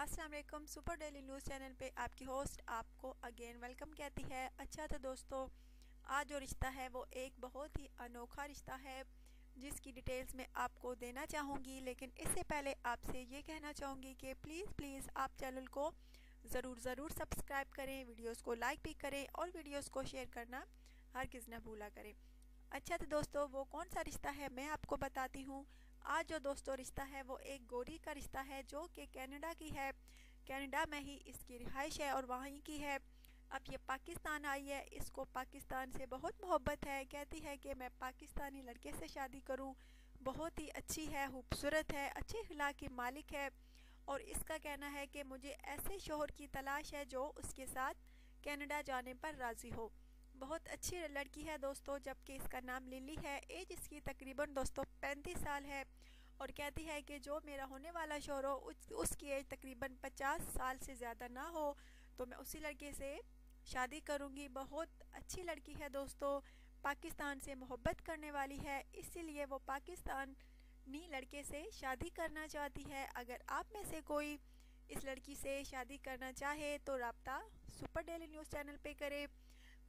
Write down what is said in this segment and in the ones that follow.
अस्सलाम वालेकुम। Super daily news channel पे आपकी होस्ट आपको अगेन वेलकम कहती है। अच्छा तो दोस्तों, आज जो रिश्ता है वो एक बहुत ही अनोखा रिश्ता है जिसकी डिटेल्स मैं आपको देना चाहूँगी। लेकिन इससे पहले आपसे ये कहना चाहूँगी कि प्लीज़ आप चैनल को ज़रूर सब्सक्राइब करें, वीडियोस को लाइक भी करें और वीडियोस को शेयर करना हरगिज़ ना भूला करें। अच्छा तो दोस्तों, वो कौन सा रिश्ता है मैं आपको बताती हूँ। आज जो दोस्तों रिश्ता है वो एक गोरी का रिश्ता है जो कि कनाडा की है। कनाडा में ही इसकी रिहाइश है और वहीं की है। अब ये पाकिस्तान आई है, इसको पाकिस्तान से बहुत मोहब्बत है। कहती है कि मैं पाकिस्तानी लड़के से शादी करूं, बहुत ही अच्छी है, खूबसूरत है, अच्छे अखलाक की मालिक है। और इसका कहना है कि मुझे ऐसे शोहर की तलाश है जो उसके साथ कनाडा जाने पर राज़ी हो। बहुत अच्छी लड़की है दोस्तों, जबकि इसका नाम लिली है। एज इसकी तकरीबन दोस्तों 35 साल है और कहती है कि जो मेरा होने वाला शौहर हो उसकी एज तकरीबन 50 साल से ज़्यादा ना हो तो मैं उसी लड़के से शादी करूंगी। बहुत अच्छी लड़की है दोस्तों, पाकिस्तान से मोहब्बत करने वाली है, इसीलिए वो पाकिस्तानी लड़के से शादी करना चाहती है। अगर आप में से कोई इस लड़की से शादी करना चाहे तो राब्ता सुपर डेली न्यूज़ चैनल पे करे।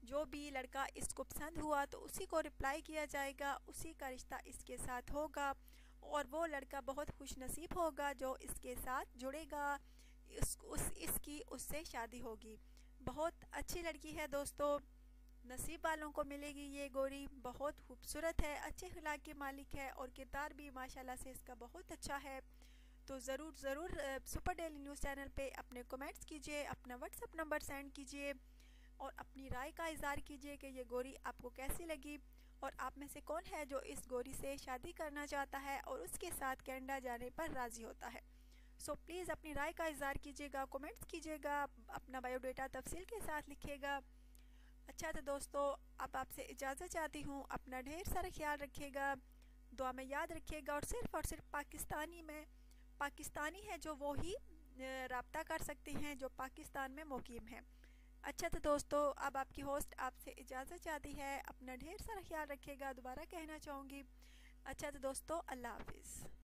जो भी लड़का इसको पसंद हुआ तो उसी को रिप्लाई किया जाएगा, उसी का रिश्ता इसके साथ होगा और वो लड़का बहुत खुश नसीब होगा जो इसके साथ जुड़ेगा। इसकी उससे शादी होगी। बहुत अच्छी लड़की है दोस्तों, नसीब वालों को मिलेगी ये गोरी। बहुत खूबसूरत है, अच्छे अखलाक की मालिक है और किरदार भी माशाल्लाह से इसका बहुत अच्छा है। तो ज़रूर सुपर डेली न्यूज़ चैनल पे अपने कमेंट्स कीजिए, अपना व्हाट्सएप नंबर सेंड कीजिए और अपनी राय का इज़हार कीजिए कि ये गोरी आपको कैसी लगी और आप में से कौन है जो इस गोरी से शादी करना चाहता है और उसके साथ कनाडा जाने पर राज़ी होता है। सो प्लीज़ अपनी राय का इज़हार कीजिएगा, कमेंट्स कीजिएगा, अपना बायोडाटा तफसील के साथ लिखिएगा। अच्छा तो दोस्तों, अब आपसे इजाज़त चाहती हूँ। अपना ढेर सारा ख्याल रखिएगा, दुआ में याद रखिएगा और सिर्फ पाकिस्तानी है जो वो ही राब्ता कर सकते हैं जो पाकिस्तान में मुकीम है। अच्छा तो दोस्तों, अब आपकी होस्ट आपसे इजाज़त चाहती है। अपना ढेर सारा ख्याल रखिएगा, दोबारा कहना चाहूँगी। अच्छा तो दोस्तों, अल्लाह हाफिज़।